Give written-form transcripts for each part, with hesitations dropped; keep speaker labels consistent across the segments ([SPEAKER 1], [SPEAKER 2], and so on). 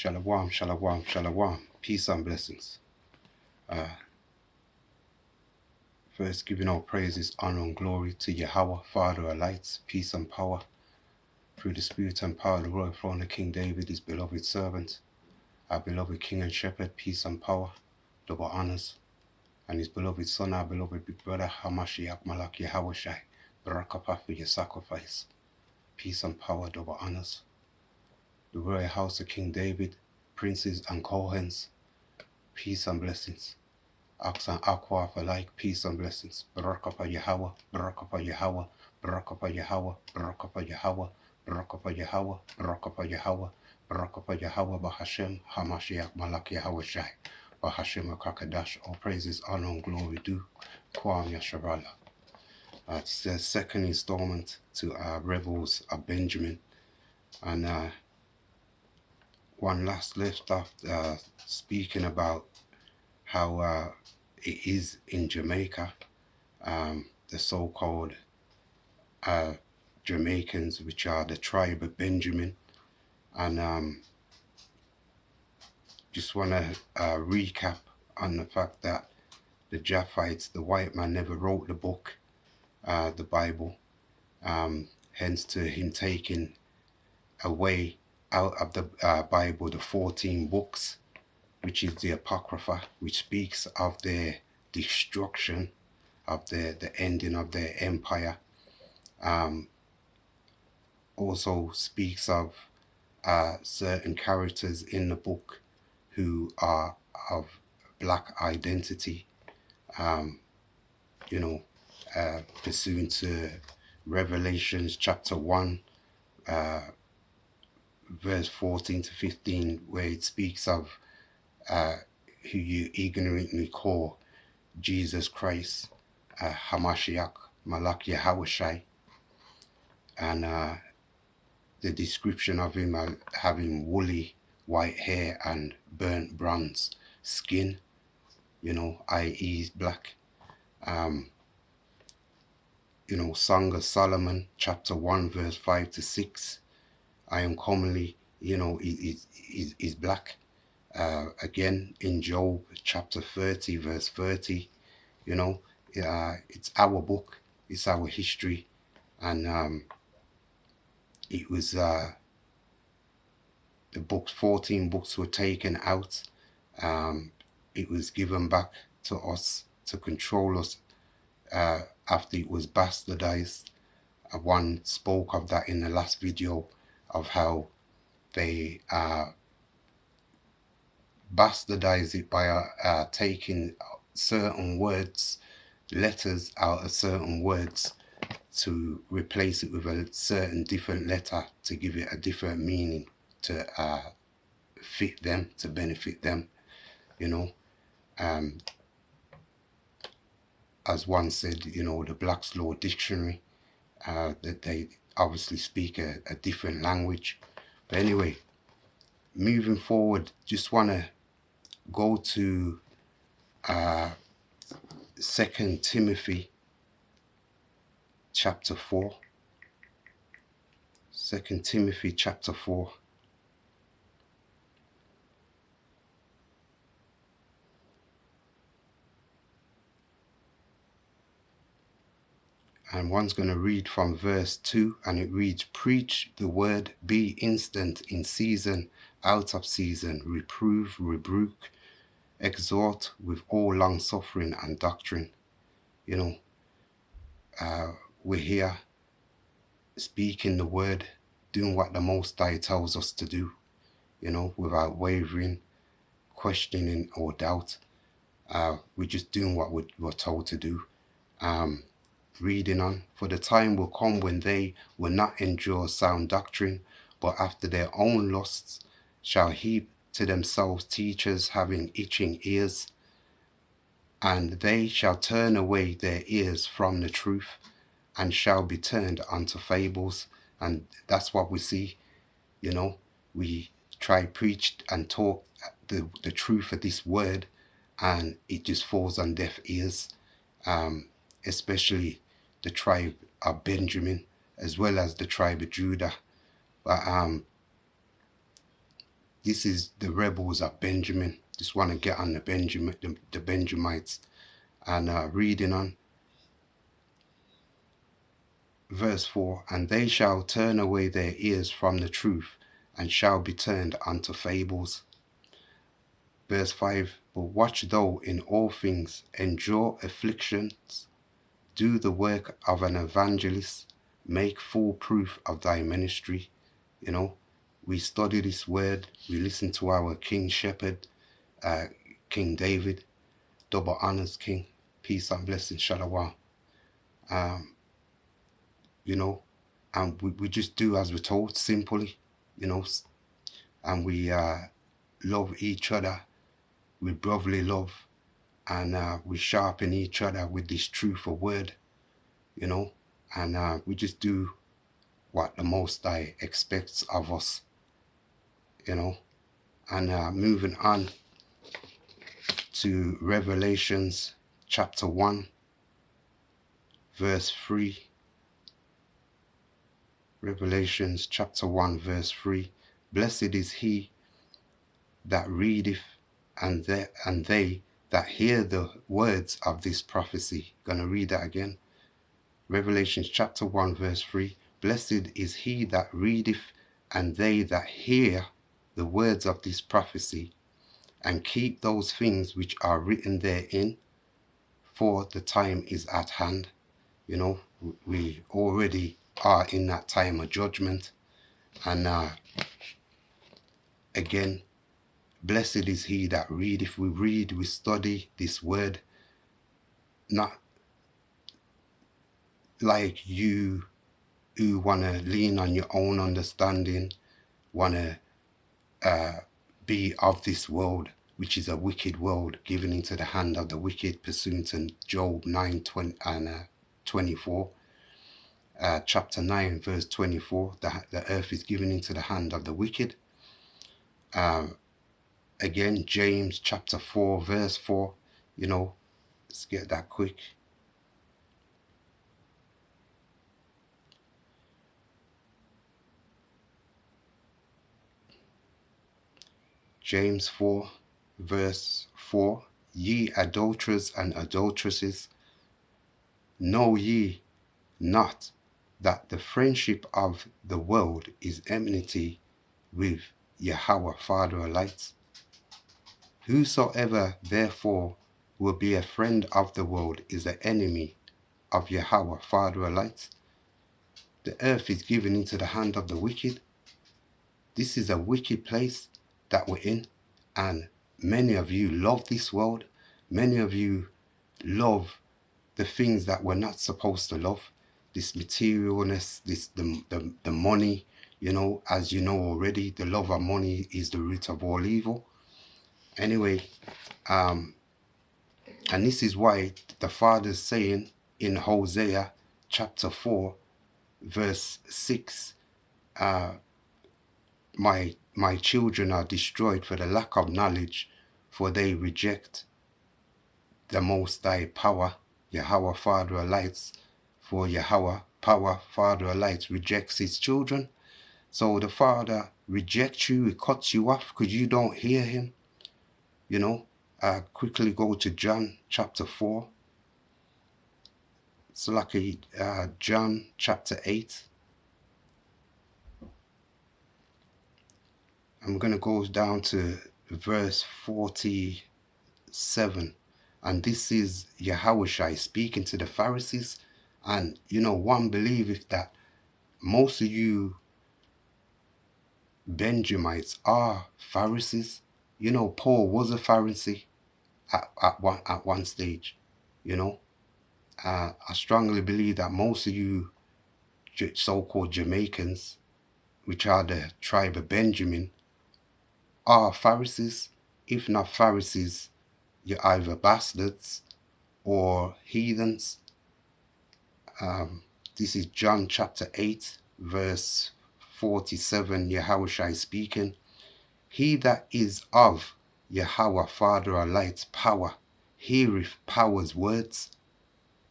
[SPEAKER 1] Shalom, shalom, shalom. Peace and blessings. First, giving all praises, honor, and glory to Yahweh, Father of lights, peace and power, through the spirit and power of the royal throne of King David, his beloved servant, our beloved King and Shepherd, peace and power, double honors, and his beloved Son, our beloved big brother, Hamashiach Malak Yahweh Shai, Barakapah for your sacrifice, peace and power, double honors. The royal house of King David, princes and Kohens, peace and blessings. Ox and Aqua for like, peace and blessings. Barakapah Yahweh, Barakapah Yahweh, Barakapah Yahweh, Barakapah Yahweh, Barakapah Yahweh, Barakapah Yahweh, Barakapah Yahweh, Bahashem, Hamashiach Malak Yahweh Shai, Bahashem Kakadash, all praises, honor, and glory due. Kwam Yasharala. It's the second installment to Rebels of Benjamin. And one last left off speaking about how it is in Jamaica, the so-called Jamaicans, which are the tribe of Benjamin. And just want to recap on the fact that the Japhites, the white man, never wrote the book, the Bible, hence to him taking away out of the Bible the 14 books, which is the Apocrypha, which speaks of their destruction, of the ending of their empire. Also speaks of certain characters in the book who are of black identity, pursuant to Revelations chapter 1, verse 14 to 15, where it speaks of who you ignorantly call Jesus Christ, Hamashiach, Malak Yahweh Shai, and the description of him having woolly white hair and burnt bronze skin, i.e. he's black. Song of Solomon, chapter 1, verse 5 to 6, I am commonly, is black. Again, in Job, chapter 30, verse 30, it's our book, it's our history, and it was the books, 14 books were taken out. It was given back to us to control us after it was bastardized. One spoke of that in the last video, of how they bastardize it by taking certain words, letters out of certain words, to replace it with a certain different letter to give it a different meaning, to fit them, to benefit them, as one said, the Black's Law Dictionary, that they obviously speak a different language. But anyway, moving forward, just want to go to 2 Timothy chapter 4. 2 Timothy chapter 4. And one's going to read from verse 2, and it reads, "Preach the word, be instant in season, out of season, reprove, rebuke, exhort with all long suffering and doctrine." We're here speaking the word, doing what the Most High tells us to do, without wavering, questioning, or doubt. We're just doing what we're told to do. Reading on, "For the time will come when they will not endure sound doctrine, but after their own lusts shall heap to themselves teachers having itching ears, and they shall turn away their ears from the truth, and shall be turned unto fables." And that's what we see. We try preach and talk the truth of this word, and it just falls on deaf ears, especially the tribe of Benjamin, as well as the tribe of Judah. But This is the rebels of Benjamin. Just want to get on the Benjamites. And reading on verse 4, and they shall turn away their ears from the truth, and shall be turned unto fables. Verse 5, but watch thou in all things, endure afflictions, do the work of an evangelist, make full proof of thy ministry. You know, we study this word, we listen to our King Shepherd, King David, double honors King, peace and blessing, shalom. You know, and we just do as we're told, simply, you know, and we love each other with brotherly love, and we sharpen each other with this truth of word, you know, and we just do what the Most High expects of us, you know. And moving on to Revelations chapter 1 verse 3. Revelations chapter 1 verse 3. Blessed is he that readeth, and they that hear the words of this prophecy. Gonna read that again. Revelations chapter 1 verse 3. Blessed is he that readeth, and they that hear the words of this prophecy, and keep those things which are written therein, for the time is at hand. You know, we already are in that time of judgment. And again, blessed is he that readeth. We read, we study this word, not like you who want to lean on your own understanding, want to be of this world, which is a wicked world, given into the hand of the wicked, pursuant to Job 9 20, and 24. Chapter 9 verse 24, the earth is given into the hand of the wicked. Again, James chapter 4 verse 4, you know, let's get that quick. James 4 verse 4, ye adulterers and adulteresses, know ye not that the friendship of the world is enmity with Yahweh Father of lights? Whosoever therefore will be a friend of the world is an enemy of Yahweh Father of lights. The earth is given into the hand of the wicked. This is a wicked place that we're in, and many of you love this world. Many of you love the things that we're not supposed to love. This materialness, the money, you know, as you know already, the love of money is the root of all evil. Anyway, and this is why the Father's saying in Hosea chapter 4 verse 6, my children are destroyed for the lack of knowledge, for they reject the Most High power, Yahweh Father of lights. For Yahweh power, Father of lights, rejects his children. So the Father rejects you, he cuts you off because you don't hear him. You know, quickly go to John chapter 4. It's like John chapter 8. I'm going to go down to verse 47. And this is Yahushua speaking to the Pharisees. And, you know, one believeth that most of you Benjamites are Pharisees. You know, Paul was a Pharisee at one stage, you know. I strongly believe that most of you so-called Jamaicans, which are the tribe of Benjamin, are Pharisees. If not Pharisees, you're either bastards or heathens. This is John chapter 8 verse 47. Yahushua speaking. He that is of Yahweh Father of lights power heareth power's words.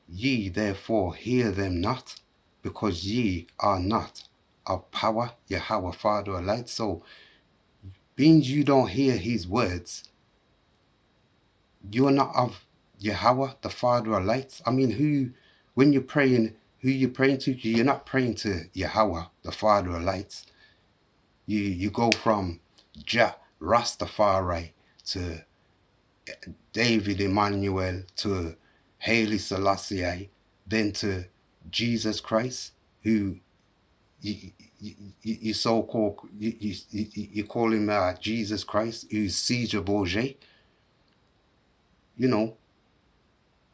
[SPEAKER 1] Ye therefore hear them not, because ye are not of power, Yahweh Father of lights. So Being you don't hear his words, you're not of Yahweh, the Father of lights. I mean, when you're praying, who you praying to? You're not praying to Yahweh, the Father of lights. You go from Jah Rastafari to David Emmanuel to Haile Selassie, then to Jesus Christ, who you so call you call him Jesus Christ, who's Caesar Borgia. You know,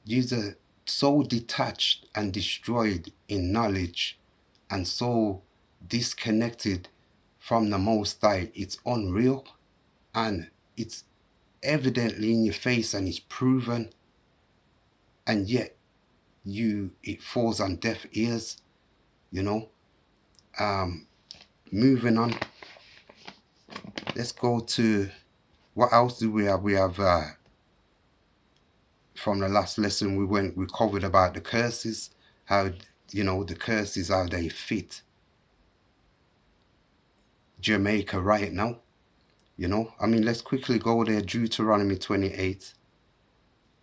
[SPEAKER 1] you're so detached and destroyed in knowledge, and so disconnected from the Most High. It's unreal, and it's evidently in your face, and it's proven, and yet it falls on deaf ears. You know. Moving on, let's go to what else do we have? We have from the last lesson we covered about the curses, how the curses, how they fit Jamaica right now. I mean, let's quickly go there. Deuteronomy 28.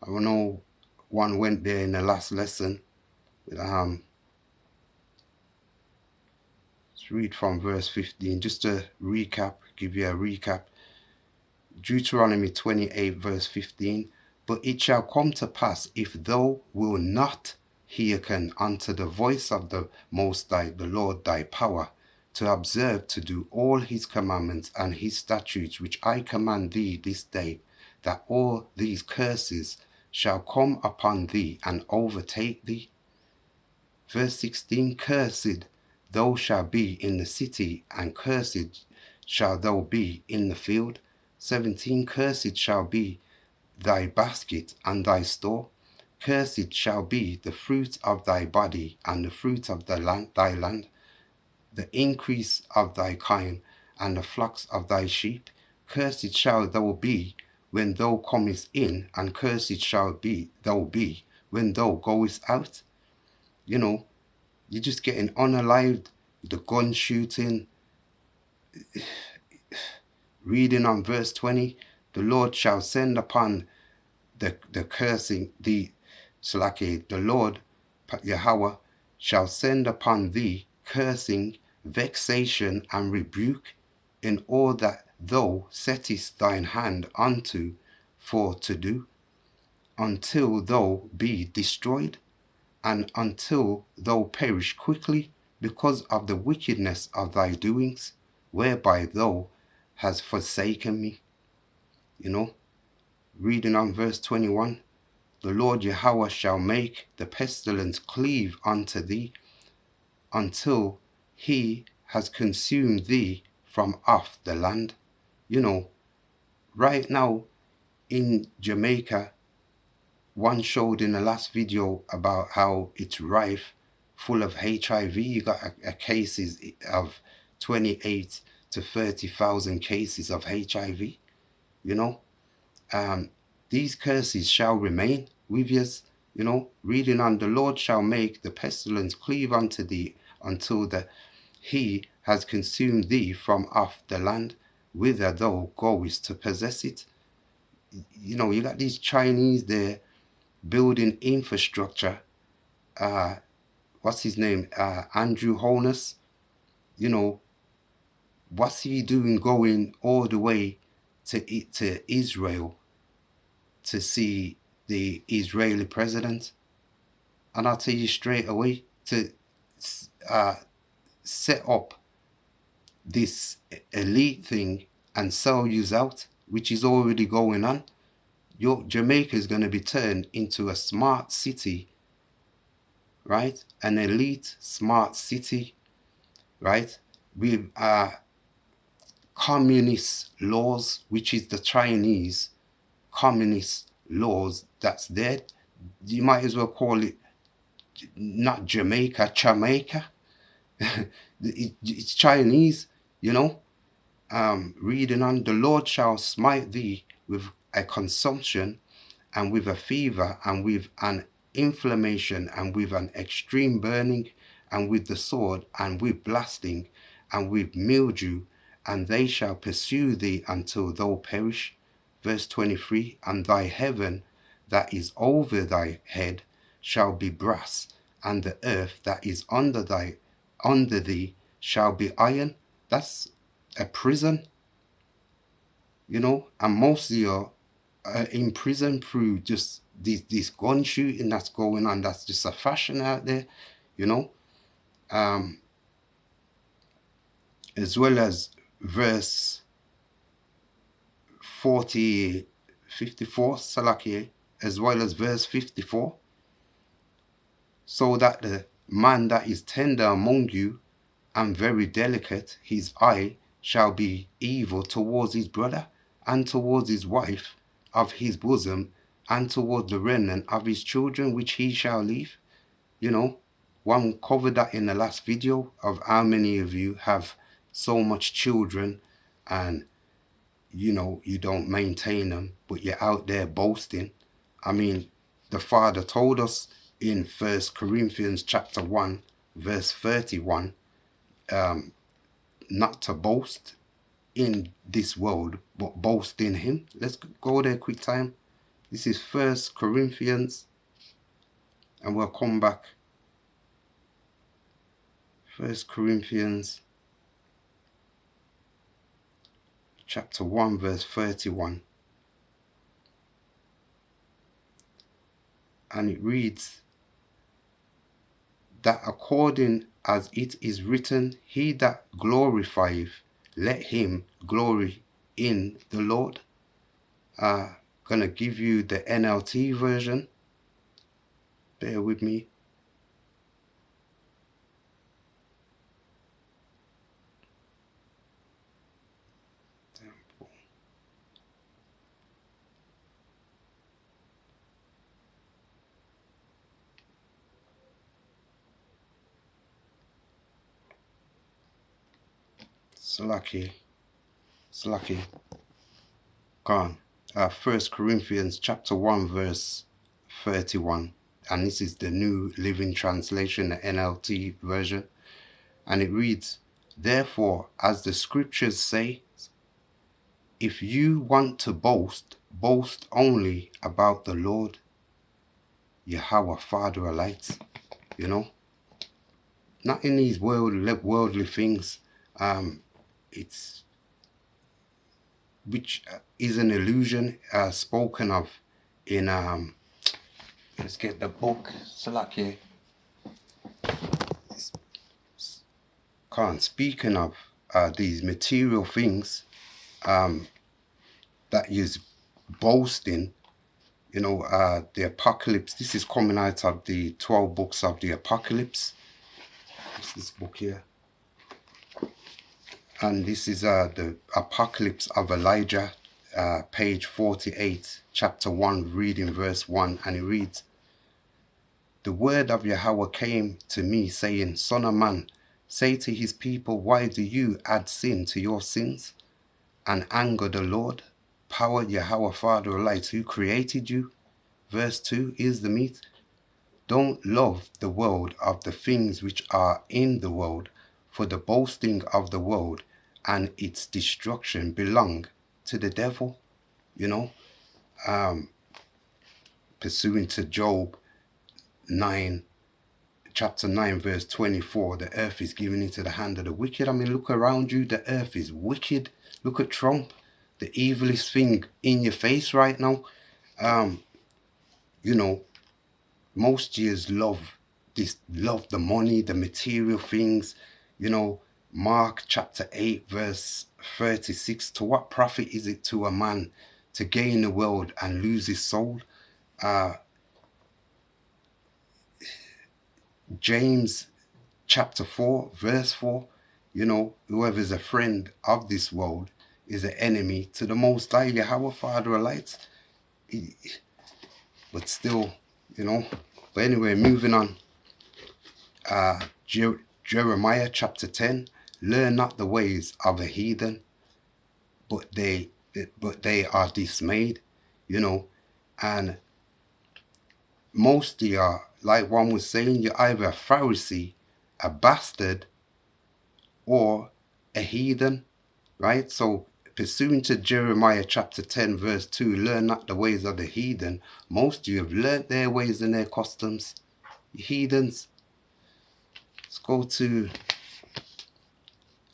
[SPEAKER 1] I don't know, one went there in the last lesson. Let's read from verse 15 just to give you a recap. Deuteronomy 28 verse 15. But it shall come to pass, if thou wilt not hearken unto the voice of the Most High, the Lord thy power, to observe to do all his commandments and his statutes which I command thee this day, that all these curses shall come upon thee and overtake thee. Verse 16. Cursed thou shalt be in the city, and cursed shalt thou be in the field. 17. Cursed shall be thy basket and thy store. Cursed shall be the fruit of thy body and the fruit of thy land, the increase of thy kine and the flocks of thy sheep. Cursed shall thou be when thou comest in, and cursed shall thou be when thou goest out. You're just getting unalived, the gun shooting. Reading on verse 20, the Lord shall send upon the cursing, the Lord Yahweh shall send upon thee cursing, vexation, and rebuke in all that thou settest thine hand unto for to do, until thou be destroyed, and until thou perish quickly, because of the wickedness of thy doings, whereby thou hast forsaken me. Reading on verse 21, the Lord Yahweh shall make the pestilence cleave unto thee, until he has consumed thee from off the land. Right now in Jamaica, one showed in the last video about how it's rife, full of HIV. You got a cases of 28 to 30,000 cases of HIV. These curses shall remain with us. Reading on, the Lord shall make the pestilence cleave unto thee, until he has consumed thee from off the land, whither thou goest to possess it. You got these Chinese there building infrastructure. What's his name? Andrew Holness. What's he doing going all the way to Israel to see the Israeli president? And I'll tell you straight away, to set up this elite thing and sell you out, which is already going on. Jamaica is going to be turned into a smart city, right? An elite smart city, right? With communist laws, which is the Chinese communist laws that's there. You might as well call it not Jamaica, Jamaica. It's Chinese, Reading on, the Lord shall smite thee with a consumption, and with a fever, and with an inflammation, and with an extreme burning, and with the sword, and with blasting, and with mildew, and they shall pursue thee until thou perish. Verse 23, and thy heaven that is over thy head shall be brass, and the earth that is under thee shall be iron. That's a prison, you know, and most of you are in prison through just this gun shooting that's going on. That's just a fashion out there, you know. As well as verse 54, Salakia, as well as verse 54, so that the man that is tender among you and very delicate, his eye shall be evil towards his brother, and towards his wife of his bosom, and towards the remnant of his children which he shall leave. You know, one covered that in the last video of how many of you have so much children and, you know, you don't maintain them, but you're out there boasting. I mean, the Father told us in 1 Corinthians chapter 1, verse 31, not to boast in this world, but boast in him. Let's go there quick time. This is 1 Corinthians, and we'll come back. 1 Corinthians chapter 1, verse 31. And it reads, that according as it is written, he that glorifieth, let him glory in the Lord. Gonna give you the NLT version. Bear with me. Slaki. Gone. 1 Corinthians chapter 1, verse 31. And this is the New Living Translation, the NLT version. And it reads, therefore, as the scriptures say, if you want to boast, boast only about the Lord, Yahweh, Father of lights, you know. Not in these worldly things. It's which is an illusion spoken of in let's get the book. Salakia. Speaking of these material things that is boasting, you know, the apocalypse. This is coming out of the 12 books of the apocalypse. What's this book here? And this is the Apocalypse of Elijah, page 48, chapter 1, reading verse 1. And it reads, the word of Yahweh came to me, saying, son of man, say to his people, why do you add sin to your sins and anger the Lord? Power, Yahweh, Father of lights, who created you. Verse 2 is the meat. Don't love the world of the things which are in the world, for the boasting of the world and its destruction belong to the devil. You know, pursuing to Job 9, chapter 9, verse 24, the earth is given into the hand of the wicked. I mean, look around you, the earth is wicked. Look at Trump, the evilest thing in your face right now. You know, most years love the money, the material things, you know. Mark chapter 8, verse 36, to what profit is it to a man to gain the world and lose his soul? James chapter 4, verse 4, you know, whoever is a friend of this world is an enemy to the Most High, Yahweh, Father of lights. But still, you know. But anyway, moving on. Jeremiah chapter 10, learn not the ways of a heathen, but they are dismayed, you know. And most of you, like one was saying, you're either a Pharisee, a bastard, or a heathen, right? So pursuing to Jeremiah chapter 10 verse 2, learn not the ways of the heathen. Most of you have learnt their ways and their customs. You heathens. Let's go to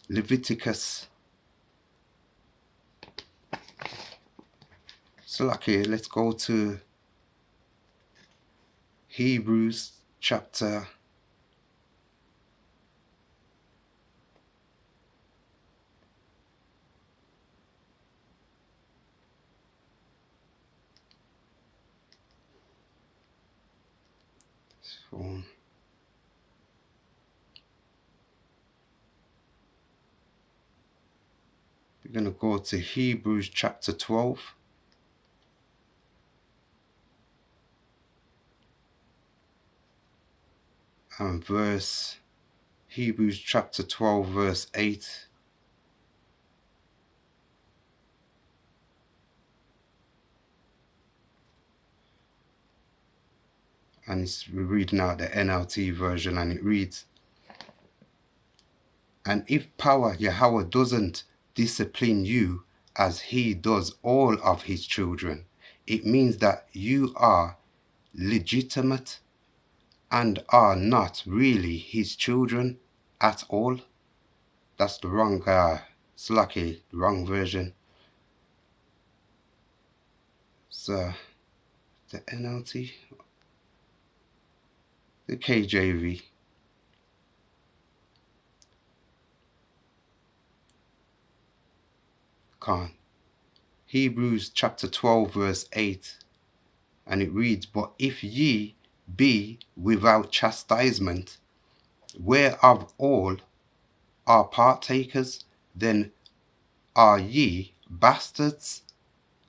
[SPEAKER 1] Leviticus. So okay, let's go to Hebrews chapter 4. We're going to go to Hebrews chapter 12. And Hebrews chapter 12 verse 8. And we're reading out the NLT version, and it reads, and if power Yahweh doesn't discipline you as he does all of his children, it means that you are legitimate and are not really his children at all. That's the wrong Slacky, wrong version. So the NLT, the KJV. Khan. Hebrews chapter 12 verse 8, and it reads, but if ye be without chastisement, whereof all are partakers, then are ye bastards.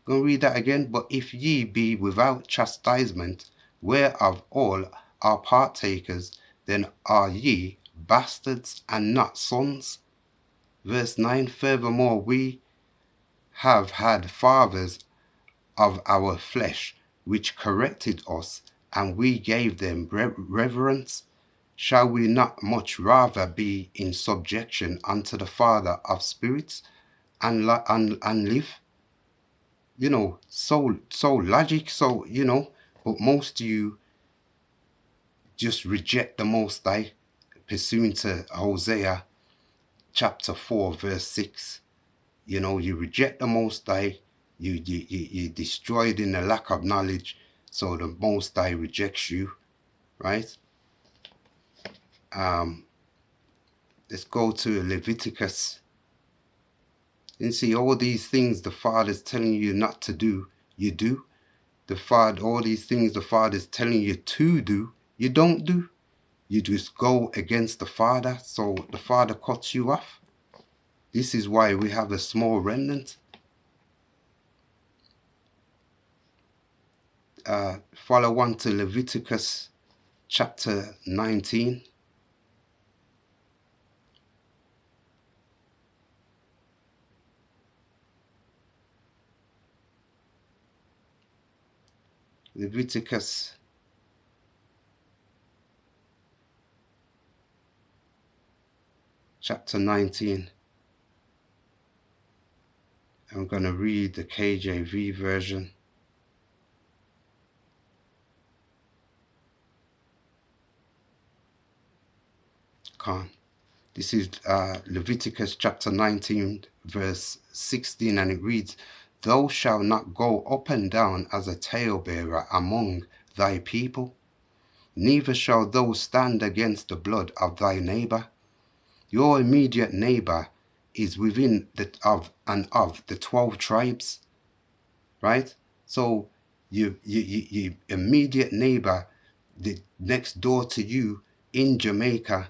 [SPEAKER 1] Go read that again. But if ye be without chastisement, whereof all are partakers, then are ye bastards and not sons. Verse 9, furthermore, we have had fathers of our flesh, which corrected us, and we gave them reverence. Shall we not much rather be in subjection unto the Father of spirits and live? You know, so logic, so, you know, but most of you just reject the Most High, pursuing to Hosea chapter 4 verse 6. You know, you reject the Most High, you destroyed in the lack of knowledge, so the Most High rejects you, right? Let's go to Leviticus. You see, all these things the Father's telling you not to do, you do. All these things the Father's telling you to do, you don't do. You just go against the Father, so the Father cuts you off. This is why we have a small remnant. Follow on to Leviticus chapter 19. Leviticus chapter 19. I'm going to read the KJV version. This is Leviticus chapter 19 verse 16, and it reads, thou shalt not go up and down as a talebearer among thy people, neither shall thou stand against the blood of thy neighbor. Your immediate neighbor is within of the 12 tribes, right? So your immediate neighbor, the next door to you in Jamaica,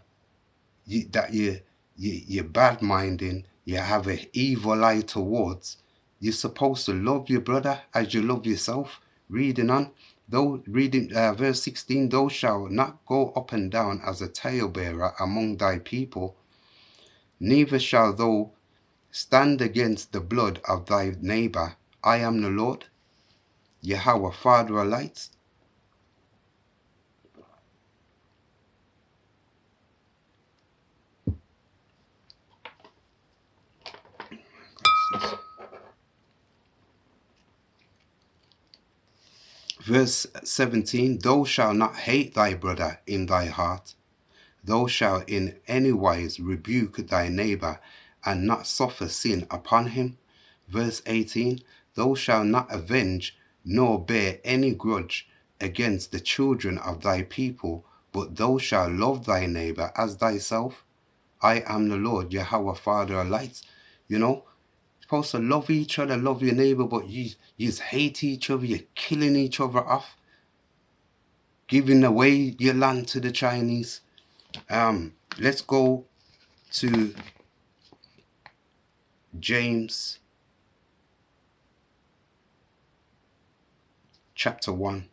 [SPEAKER 1] you're bad minding, you have an evil eye towards, you're supposed to love your brother as you love yourself. Reading on, verse 16, thou shalt not go up and down as a talebearer among thy people, neither shalt thou stand against the blood of thy neighbor. I am the Lord, Yahweh, Father of lights. Verse 17, thou shalt not hate thy brother in thy heart. Thou shalt in any wise rebuke thy neighbor, and not suffer sin upon him. Verse 18, thou shalt not avenge, nor bear any grudge against the children of thy people, but thou shalt love thy neighbor as thyself. I am the Lord, Yahweh, Father of lights. You know, supposed to love each other, love your neighbor, but you hate each other, you're killing each other off, giving away your land to the Chinese. Let's go to James chapter 1.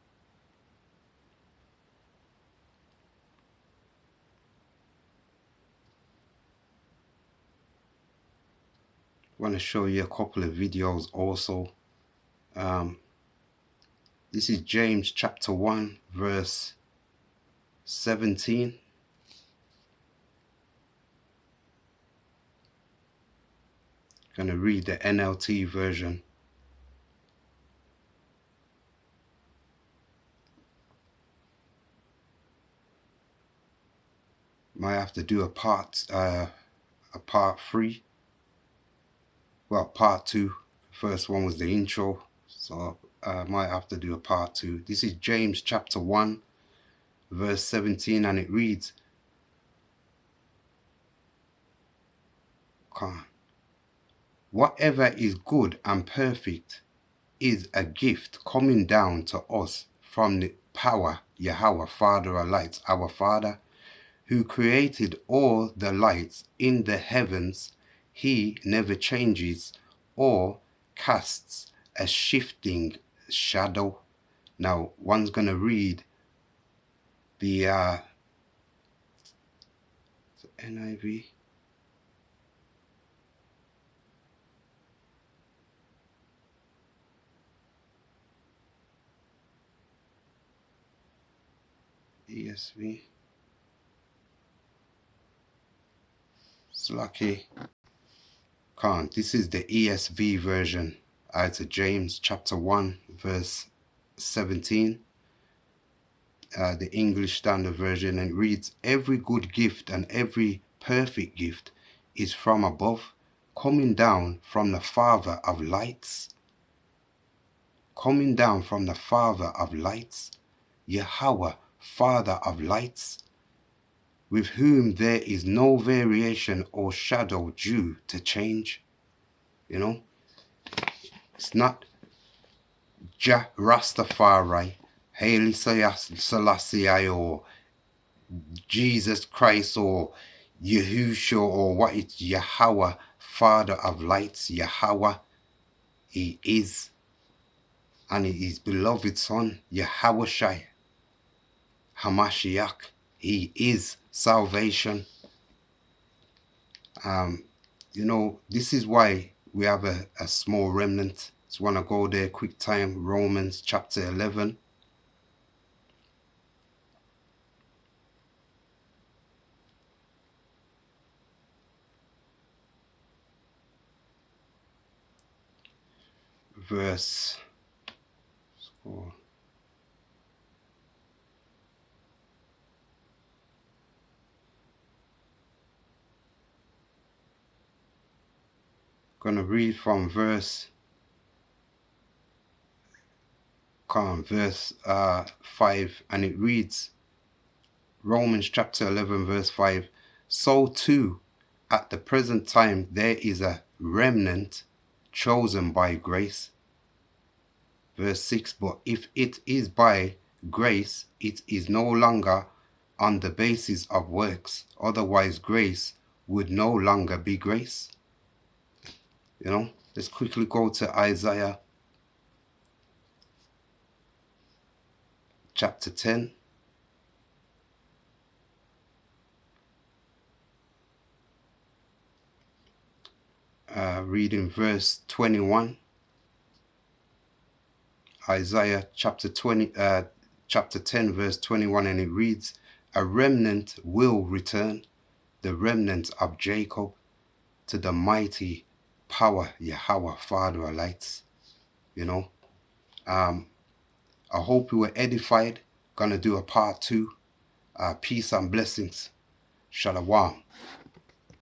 [SPEAKER 1] I want to show you a couple of videos also. This is James chapter 1 verse 17. I'm going to read the NLT version. Might have to do a part 3. Well, part 2. First one was the intro, so I might have to do a part 2. This is James chapter 1 verse 17, and it reads, whatever is good and perfect is a gift coming down to us from the power Yahweh, Father of lights, our Father, who created all the lights in the heavens. He never changes or casts a shifting shadow. Now, one's going to read the NIV. ESV. Slacky. Can't. This is the ESV version. It's James chapter 1 verse 17. The English Standard Version, and it reads, every good gift and every perfect gift is from above, coming down from the Father of lights. Coming down from the Father of lights, Yahweh, Father of lights, with whom there is no variation or shadow due to change. You know, it's not Jah Rastafari, Haile Selassie, or Jesus Christ, or Yahushua, or what it's Yahweh, Father of lights, Yahweh. He is, and his beloved Son, Yahweh Shai, Hamashiach. He is salvation. You know, this is why we have a small remnant. Just want to go there quick time. Romans chapter 11. Verse. Gonna read from verse 5, and it reads, Romans chapter 11 verse 5, so too at the present time there is a remnant chosen by grace. Verse 6, but if it is by grace, it is no longer on the basis of works, otherwise grace would no longer be grace. You know, let's quickly go to Isaiah chapter 10. Reading verse 21. Isaiah chapter 10 verse 21, and it reads, a remnant will return, the remnant of Jacob, to the mighty power, Yahweh, Father of lights. You know, I hope you were edified. Gonna do a part 2. Peace and blessings. Shalom.